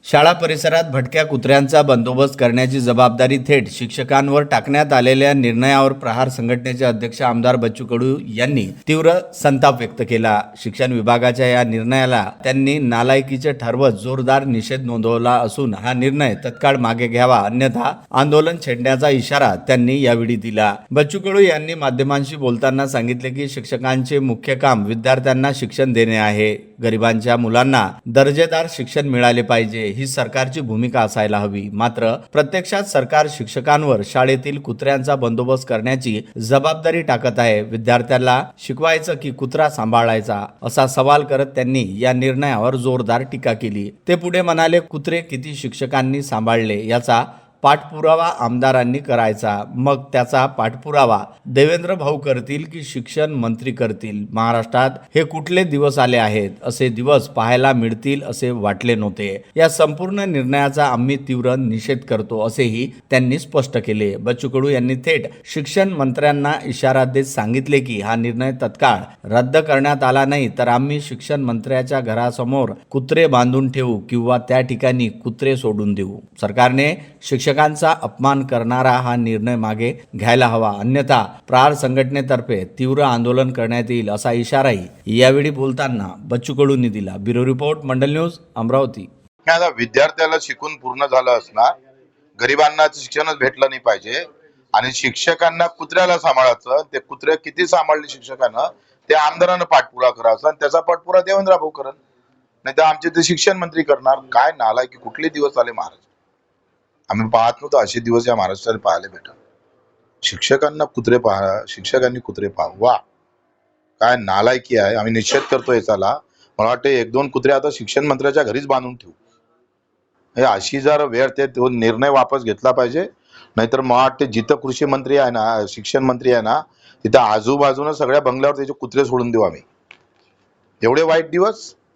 शाळा परिसरात भटक्या कुत्र्यांचा बंदोबस्त करण्याची जबाबदारी थेट शिक्षकांवर टाकण्यात आलेल्या निर्णयावर प्रहार संघटनेचे अध्यक्ष आमदार बच्चू कडू यांनी तीव्र संताप व्यक्त केला। शिक्षण विभागाच्या या निर्णयाला त्यांनी नालायकीचे ठरवत जोरदार निषेध नोंदवला असून हा निर्णय तत्काळ मागे घ्यावा, अन्यथा आंदोलन छेडण्याचा इशारा त्यांनी यावेळी दिला। बच्चू कडू यांनी माध्यमांशी बोलताना सांगितले की शिक्षकांचे मुख्य काम विद्यार्थ्यांना शिक्षण देणे आहे। गरिबांच्या मुलांना दर्जेदार शिक्षण मिळाले पाहिजे ही सरकारची भूमिका असायला हवी। मात्र प्रत्यक्षात सरकार शिक्षकांवर शाळेतील कुत्र्यांचा बंदोबस्त करण्याची जबाबदारी टाकत आहे। विद्यार्थ्याला शिकवायचं की कुत्रा सांभाळायचा असा सवाल करत त्यांनी या निर्णयावर जोरदार टीका केली। ते पुढे म्हणाले, कुत्रे किती शिक्षकांनी सांभाळले याचा पाठपुरावा आमदारांनी करायचा, मग त्याचा पाठपुरावा देवेंद्र भाऊ करतील की शिक्षण मंत्री करतील। महाराष्ट्रात हे कुठले दिवस आले आहेत, असे दिवस पाहायला मिळतील असे वाटले नव्हते। या संपूर्ण निर्णयाचा आम्ही तीव्र निषेध करतो असेही त्यांनी स्पष्ट केले। बच्चू कडू यांनी थेट शिक्षण मंत्र्यांना इशारा देत सांगितले की हा निर्णय तत्काळ रद्द करण्यात आला नाही तर आम्ही शिक्षण मंत्र्याच्या घरासमोर कुत्रे बांधून ठेवू किंवा त्या ठिकाणी कुत्रे सोडून देऊ। सरकारने शिक्षकांचा अपमान करणारा हा निर्णय मागे घ्यायला हवा, अन्यथा प्रहार संघटनेतर्फे तीव्र आंदोलन करण्यात येईल असा इशाराही यावेळी बोलताना बच्चू कडूंनी दिला। ब्युरो रिपोर्ट, मंडल न्यूज, अमरावती। विद्यार्थ्याला शिकून पूर्ण झालं असणार, गरिबांना शिक्षणच भेटलं नाही पाहिजे आणि शिक्षकांना कुत्र्याला सांभाळायचं, ते कुत्रे किती सांभाळले शिक्षकांना ते आमदारांना पाठपुरावा करायचा आणि त्याचा पाठपुरावा देवेंद्र भाऊ करन, नाही तर आमचे ते शिक्षण मंत्री करणार। काय नालायकी, कुठले दिवस आले महाराज, आम्ही पाहत नव्हतो असे दिवस या महाराष्ट्राला पाहायला भेटत। शिक्षकांना कुत्रे पहा, शिक्षकांनी कुत्रे पहा, वा काय नालायकी आहे। आम्ही निषेध करतो याचाला। मला वाटतं एक दोन कुत्रे आता शिक्षण मंत्र्याच्या घरीच बांधून ठेवू। हे अशी जर वेळ ते तो निर्णय वापस घेतला पाहिजे, नाहीतर मला वाटते जिथं कृषी मंत्री आहे ना, शिक्षण मंत्री आहे ना, तिथं आजूबाजूला सगळ्या बंगल्यावर त्याचे कुत्रे सोडून देऊ आम्ही। एवढे वाईट दिवस